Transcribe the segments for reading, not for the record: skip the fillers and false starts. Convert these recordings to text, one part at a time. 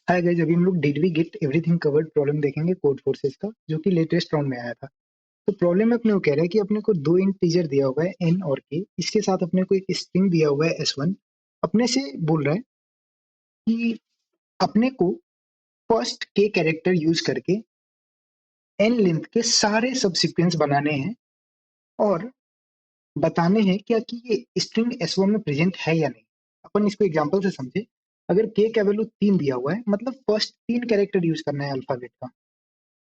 Hi guys, अभी हम लोग did we get everything covered problem देखेंगे कोड फोर्सेस का, जो कि लेटेस्ट राउंड में आया था। तो प्रॉब्लम में अपने को कह रहा है कि अपने को दो इंटीजर दिया हुआ है एन और के, इसके साथ अपने को एक स्ट्रिंग दिया हुआ है S1। अपने से बोल रहा है कि अपने को फर्स्ट के कैरेक्टर यूज करके एन लेंथ के सारे सबसिक्वेंस बनाने हैं और बताने हैं क्या कि ये स्ट्रिंग S1 में प्रेजेंट है या नहीं। अपन इसको एग्जांपल से समझे। अगर के का वैल्यू 3 दिया हुआ है, मतलब फर्स्ट 3 कैरेक्टर यूज करना है अल्फाबेट का।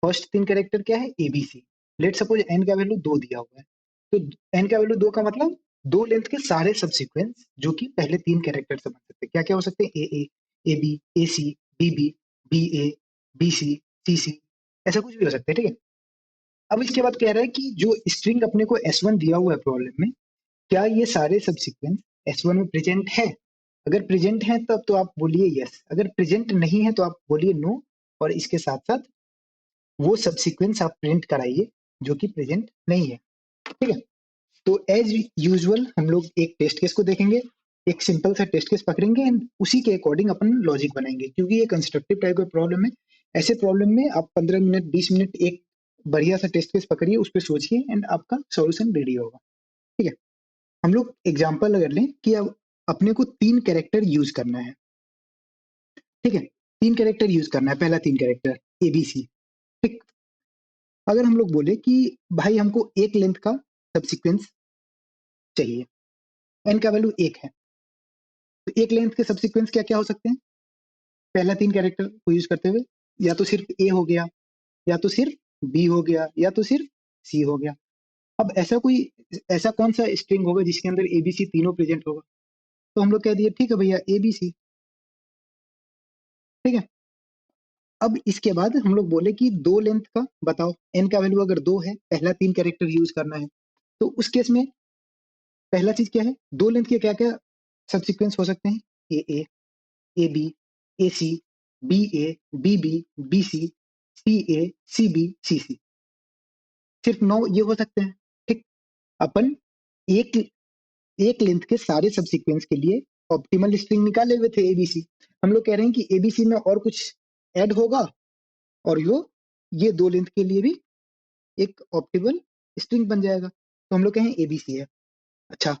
फर्स्ट 3 कैरेक्टर क्या है? एबीसी। लेट सपोज एन का वैल्यू 2 दिया हुआ है, तो एन का वैल्यू 2 का मतलब दो लेंथ के सारे सबसीक्वेंस जो कि पहले 3 कैरेक्टर से बन सकते हैं। क्या क्या हो सकते हैं? A B, A C, B A, B C, ऐसा कुछ भी हो सकता है। ठीक है। अब इसके बाद कह रहा है कि जो स्ट्रिंग अपने को S1 दिया हुआ है प्रॉब्लम में, क्या ये सारे सबसीक्वेंस S1 में प्रेजेंट है? अगर प्रेजेंट है तब तो आप बोलिए यस, अगर प्रेजेंट नहीं है तो आप बोलिए नो। और इसके साथ साथ वो सबसीक्वेंस आप प्रिंट कराइए जो कि प्रेजेंट नहीं है। ठीक है। तो एज यूजुअल हम लोग एक टेस्ट केस को देखेंगे, एक सिंपल सा टेस्ट केस पकड़ेंगे एंड उसी के अकॉर्डिंग अपन लॉजिक बनाएंगे, क्योंकि ये कंस्ट्रक्टिव टाइप का प्रॉब्लम है। ऐसे प्रॉब्लम में आप 15 मिनट 20 मिनट एक बढ़िया सा टेस्ट केस पकड़िए, उस पर सोचिए एंड आपका सॉल्यूशन रेडी होगा। ठीक है। हम लोग एग्जाम्पल अगर लें कि अब अपने को 3 कैरेक्टर यूज करना है। ठीक है। 3 कैरेक्टर यूज करना है, पहला 3 कैरेक्टर एबीसी। ठीक। अगर हम लोग बोले कि भाई हमको एक लेंथ का सबसीक्वेंस चाहिए, एन का वैल्यू 1 है, तो एक लेंथ के सबसीक्वेंस क्या क्या हो सकते हैं? पहला 3 कैरेक्टर को यूज करते हुए या तो सिर्फ ए हो गया, या तो सिर्फ बी हो गया, या तो सिर्फ सी हो गया। अब ऐसा कौन सा स्ट्रिंग होगा जिसके अंदर एबीसी तीनों प्रेजेंट होगा? तो हम लोग कह दिए ठीक है भैया एबीसी। ठीक है। अब इसके बाद हम लोग बोले कि दो लेंथ का बताओ, एन का वैल्यू अगर 2 है, पहला 3 कैरेक्टर यूज करना है, तो उस केस में पहला चीज क्या है? दो लेंथ के क्या क्या सब्सिक्वेंस हो सकते हैं? A B, A C, B B, C A, C C. सिर्फ 9 ये हो सकते हैं। ठीक। अपन एक एक लेंथ के सारे सब्सिक्वेंस के लिए ऑप्टिमल स्ट्रिंग निकाले हुए थे एबीसी। हम लोग कह रहे हैं कि एबीसी में और कुछ ऐड होगा और ये दो लेंथ के लिए भी एक ऑप्टिमल स्ट्रिंग बन जाएगा, तो हम लोग कहें एबीसी है। अच्छा।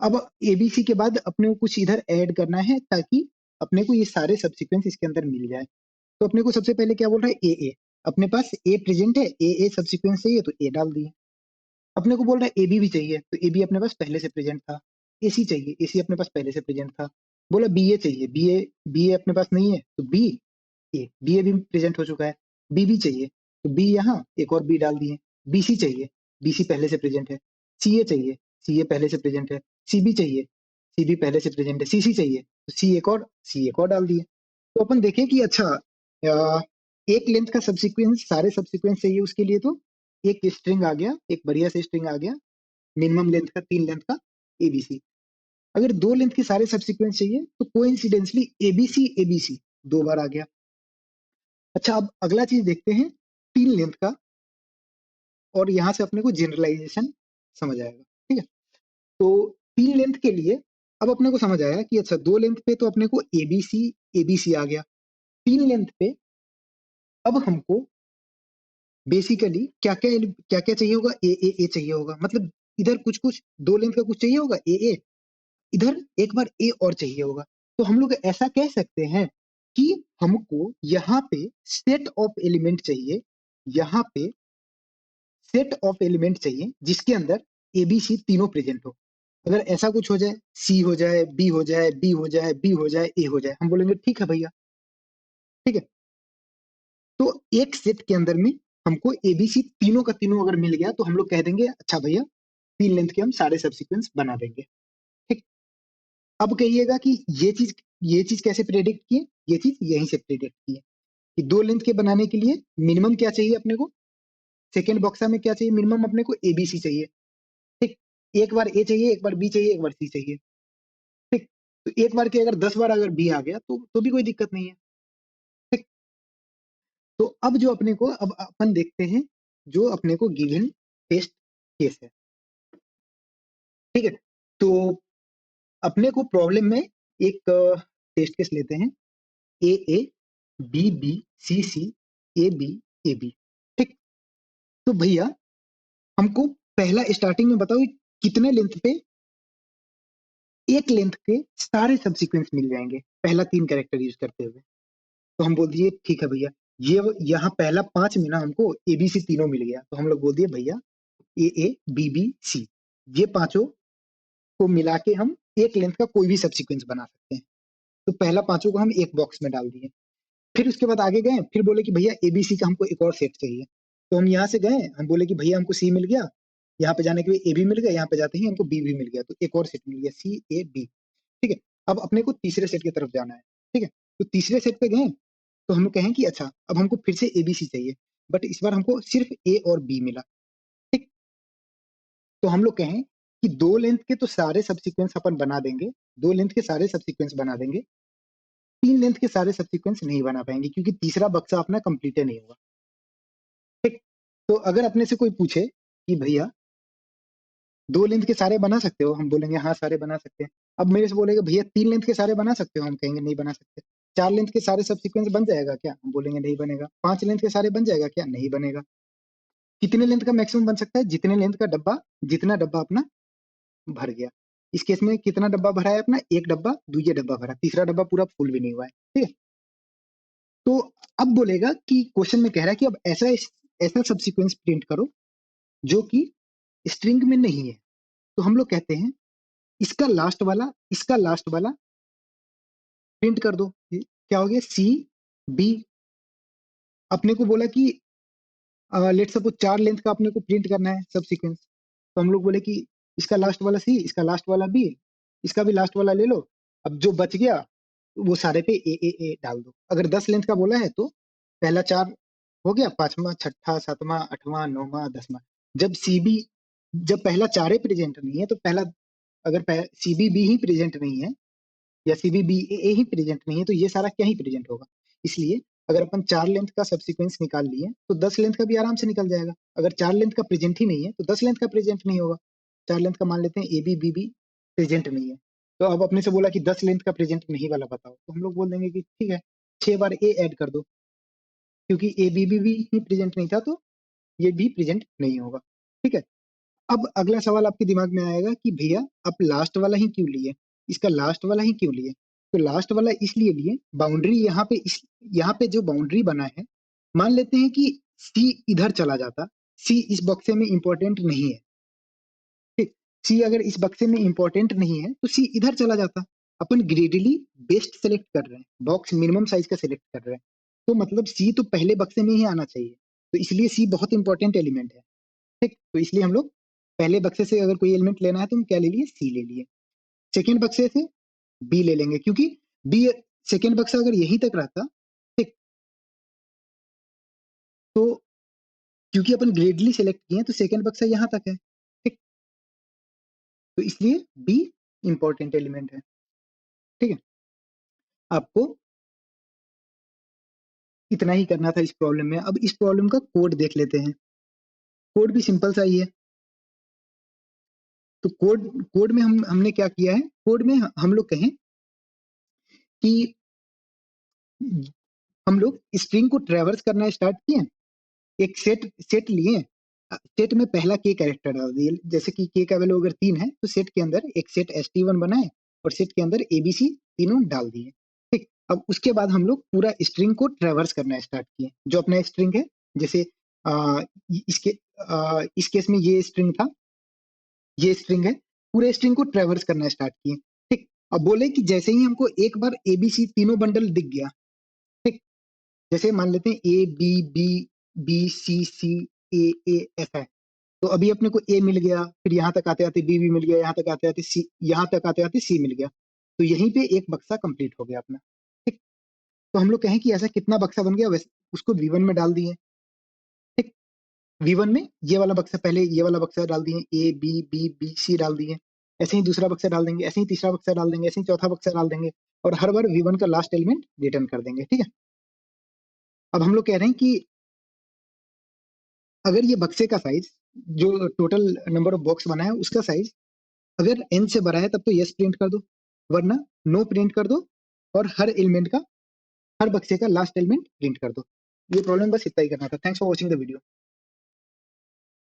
अब एबीसी के बाद अपने को कुछ इधर ऐड करना है ताकि अपने को ये सारे सब्सिक्वेंस इसके अंदर मिल जाए। तो अपने को सबसे पहले क्या बोल रहा है? ए। अपने पास ए प्रेजेंट है, ए सब्सिक्वेंस चाहिए तो ए डाल दिए। अपने को बोल रहा है ए बी भी चाहिए, तो ए बी अपने पास पहले से प्रेजेंट था। ए सी चाहिए, ए सी अपने पास पहले से प्रेजेंट था। बोला बी ए चाहिए, बी ए अपने पास नहीं है, तो बी ए भी प्रेजेंट हो चुका है। बी बी चाहिए, तो बी यहाँ एक और बी डाल दिए। बी सी चाहिए, बी सी पहले से प्रेजेंट है। सी ए चाहिए, सी ए पहले से प्रेजेंट है। सी बी चाहिए, सी बी पहले से प्रेजेंट है। सी सी चाहिए, तो सी एक और डाल दिए। तो अपन देखें कि अच्छा, एक लेंथ का सब्सिक्वेंस, सारे सब्सिक्वेंस चाहिए उसके लिए, तो एक स्ट्रिंग आ गया, एक बढ़िया से स्ट्रिंग आ गया, मिनिमम लेंथ का, 3 लेंथ का एबीसी। अगर दो लेंथ के सारे सब्सिक्वेंस चाहिए तो कोइंसिडेंटली एबीसी दो बार आ गया। अच्छा, अब अगला चीज देखते हैं 3 लेंथ का, और यहां से अपने को जनरलाइजेशन समझ आएगा। ठीक है। तो 3 लेंथ के लिए अब अपने को समझ आया कि अच्छा, दो लेंथ पे तो अपने को एबीसी आ गया। 3 लेंथ पे अब हमको बेसिकली क्या क्या चाहिए होगा? ए चाहिए होगा, मतलब इधर कुछ कुछ दो लेंथ का कुछ चाहिए होगा ए, इधर एक बार ए और चाहिए होगा। तो हम लोग ऐसा कह सकते हैं कि हमको यहाँ पे सेट ऑफ एलिमेंट चाहिए, यहाँ पे सेट ऑफ एलिमेंट चाहिए जिसके अंदर ए बी सी तीनों प्रेजेंट हो। अगर ऐसा कुछ हो जाए, सी हो जाए, बी हो जाए, बी हो जाए, बी हो जाए, ए हो जाए, हम बोलेंगे ठीक है भैया। ठीक है। तो एक सेट के अंदर में हमको एबीसी तीनों का तीनों अगर मिल गया तो हम लोग कह देंगे अच्छा भैया, 3 लेंथ के हम सारे सब्सिक्वेंस बना देंगे। ठीक। अब कहिएगा कि ये चीज कैसे प्रेडिक्ट किए? ये चीज यहीं से प्रेडिक्ट की है कि दो लेंथ के बनाने के लिए मिनिमम क्या चाहिए अपने को? सेकेंड बॉक्सा में क्या चाहिए? मिनिमम अपने को एबीसी चाहिए। ठीक। एक बार ए चाहिए, एक बार बी चाहिए, एक बार सी चाहिए। ठीक। तो एक बार के अगर 10 बार अगर बी आ गया तो भी कोई दिक्कत नहीं है। ठीक। तो अब जो अपने को, अब अपन देखते हैं जो अपने को गिवन टेस्ट केस है। ठीक है। तो अपने को प्रॉब्लम में एक टेस्ट केस लेते हैं A B B C C A B. ठीक, तो भैया हमको पहला स्टार्टिंग में बताओ कितने लेंथ पे एक लेंथ के सारे सब्सीक्वेंस मिल जाएंगे पहला 3 कैरेक्टर यूज करते हुए। तो हम बोल दिए ठीक है भैया, ये यहाँ पहला 5 में ना हमको एबीसी तीनों मिल गया, तो हम लोग बोल दिए भैया ए बी बी सी, ये पांचों को मिला के हम एक लेंथ का कोई भी सब्सीक्वेंस बना सकते हैं। तो पहला पांचों को हम एक बॉक्स में डाल दिए। फिर उसके बाद आगे गए, फिर बोले कि भैया एबीसी का हमको एक और सेट चाहिए। तो हम यहाँ से गए, हम बोले कि भैया हमको सी मिल गया, यहाँ पे जाने के लिए ए भी मिल गया, यहाँ पे जाते ही हमको बी भी मिल गया, तो एक और सेट मिल गया सी ए बी। ठीक है, अब अपने को तीसरे सेट की तरफ जाना है। ठीक है, तो तीसरे सेट पे गए, तो हम कहें कि अच्छा अब हमको फिर से एबीसी चाहिए, बट इस बार हमको सिर्फ ए और बी मिला। ठीक, तो हम लोग कहें कि दो लेंथ के तो सारे सब्सीक्वेंस अपन बना देंगे, दो लेंथ के सारे सब्सीक्वेंस बना देंगे, तीन लेंथ के सारे सब्सीक्वेंस नहीं बना पाएंगे क्योंकि तीसरा बक्सा अपना कंप्लीट नहीं होगा। ठीक, तो अगर अपने से कोई पूछे कि भैया दो लेंथ के सारे बना सकते हो, हम बोलेंगे हाँ सारे बना सकते हैं। अब मेरे से बोलेगा भैया तीन लेंथ के सारे बना सकते हो, हम कहेंगे नहीं बना सकते। चार लेंथ के सारे सब्सीक्वेंस बन जाएगा क्या, हम बोलेंगे नहीं बनेगा। पांच लेंथ के सारे बन जाएगा क्या, नहीं बनेगा। कितने लेंथ का मैक्सिमम बन सकता है, जितने लेंथ का डब्बा, जितना डब्बा अपना भर गया। इस केस में कितना डब्बा भरा है अपना, एक डब्बा, दूसरा डब्बा भरा, तीसरा डब्बा पूरा फुल भी नहीं हुआ है। ठीक है, तो अब बोलेगा कि क्वेश्चन में कह रहा है कि अब ऐसा ऐसा सब्सीक्वेंस प्रिंट करो जो कि स्ट्रिंग में नहीं है। तो हम लोग कहते हैं इसका लास्ट वाला प्रिंट कर दो। क्या हो गया, सी बी। अपने को बोला कि लेट सपोज चार लेंथ का अपने को प्रिंट करना है सब सीक्वेंस, तो हम लोग बोले कि इसका लास्ट वाला सी, इसका लास्ट वाला बी, इसका भी लास्ट वाला ले लो। अब जो बच गया वो सारे पे ए डाल दो। अगर 10 लेंथ का बोला है तो पहला चार हो गया, पांचवा छठा सातवां आठवां नौवां दसवां। जब सीबी, जब पहला चारे प्रेजेंट नहीं है तो पहला, अगर सीबी बी ही प्रेजेंट नहीं है या सी बी बी ए ही प्रेजेंट नहीं है तो ये सारा क्या ही प्रेजेंट होगा। इसलिए अगर अपन चार लेंथ का सबसीक्वेंस निकाल लिए तो 10 लेंथ का भी आराम से निकल जाएगा। अगर चार लेंथ का प्रेजेंट ही नहीं है तो 10 लेंथ का प्रेजेंट नहीं होगा। चार लेंथ का मान लेते हैं A B B B present नहीं है, तो अब अपने से बोला कि 10 लेंथ का प्रेजेंट नहीं वाला बताओ, तो हम लोग बोल देंगे कि ठीक है 6 बार ए ऐड कर दो, क्योंकि ए बी बी बी ही प्रेजेंट नहीं था तो ये भी प्रेजेंट नहीं होगा। ठीक है, अब अगला सवाल आपके दिमाग में आएगा कि भैया आप लास्ट वाला ही क्यों लिए, इसका लास्ट वाला ही क्यों लिए। तो लास्ट वाला इसलिए लिए, बाउंड्री यहाँ पे जो बाउंड्री बना है, मान लेते हैं कि सी इधर चला जाता, सी इस बक्से में इंपॉर्टेंट नहीं है। ठीक, सी अगर इस बक्से में इंपॉर्टेंट नहीं है तो सी इधर चला जाता। अपन ग्रेडली बेस्ट सेलेक्ट कर रहे हैं, बॉक्स मिनिमम साइज का सिलेक्ट कर रहे हैं, तो मतलब सी तो पहले बक्से में ही आना चाहिए। तो इसलिए सी बहुत इंपॉर्टेंट एलिमेंट है। ठीक, तो इसलिए हम लोग पहले बक्से से अगर कोई एलिमेंट लेना है तो हम क्या ले लिए, सी ले लिए। सेकेंड बक्से से बी ले लेंगे, क्योंकि बी सेकेंड बक्सा अगर यहीं तक रहता, ठीक, तो क्योंकि अपन ग्रेडली सेलेक्ट किए हैं तो सेकेंड बक्सा यहाँ तक है। ठीक, तो इसलिए बी इंपॉर्टेंट एलिमेंट है। ठीक है, आपको इतना ही करना था इस प्रॉब्लम में। अब इस प्रॉब्लम का कोड देख लेते हैं। कोड भी सिंपल सा ही है। तो कोड कोड में हमने क्या किया है, कोड में हम लोग कहें कि हम लोग स्ट्रिंग को ट्रेवर्स करना स्टार्ट किए, एक सेट सेट लिए, सेट में पहला के कैरेक्टर डाल दिए। जैसे कि के का वैल्यू अगर 3 है तो सेट के अंदर एक सेट st1 बनाए और सेट के अंदर एबीसी तीनों डाल दिए। ठीक, अब उसके बाद हम लोग पूरा स्ट्रिंग को ट्रेवर्स करना स्टार्ट किए। जो अपना स्ट्रिंग है, जैसे आ, इसके इस केस में ये स्ट्रिंग था, ये स्ट्रिंग है, पूरे स्ट्रिंग को ट्रेवर्स करना स्टार्ट किए। ठीक, अब बोले कि जैसे ही हमको एक बार एबीसी तीनों बंडल दिख गया, ठीक, जैसे मान लेते हैं A B B B C C A ऐसा है, तो अभी अपने को ए मिल गया, फिर यहाँ तक आते आते बी भी मिल गया, यहाँ तक आते आते सी, यहाँ तक आते आते सी मिल गया, तो यहीं पे एक बक्सा कंप्लीट हो गया अपना। ठीक, तो हम लोग कहें कि ऐसा कितना बक्सा बन गया, वैसे उसको V1 में डाल दिए। ठीक, V1 में ये वाला बक्सा, पहले ये वाला बक्सा डाल दिए, A B B B C डाल दिए, ऐसे ही दूसरा बक्सा डाल देंगे, ऐसे ही तीसरा बक्सा डाल देंगे, ऐसे ही चौथा बक्सा डाल देंगे, और हर बार V1 का लास्ट एलिमेंट रिटर्न कर देंगे। ठीक है, अब हम लोग कह रहे हैं कि अगर ये बक्से का साइज, जो टोटल नंबर ऑफ बॉक्स बना है उसका साइज अगर n से बड़ा है तब तो यस प्रिंट कर दो, वरना नो प्रिंट कर दो, और हर हर बक्से का लास्ट एलिमेंट प्रिंट कर दो। ये प्रॉब्लम बस इतना ही करना था। Thanks for watching the video.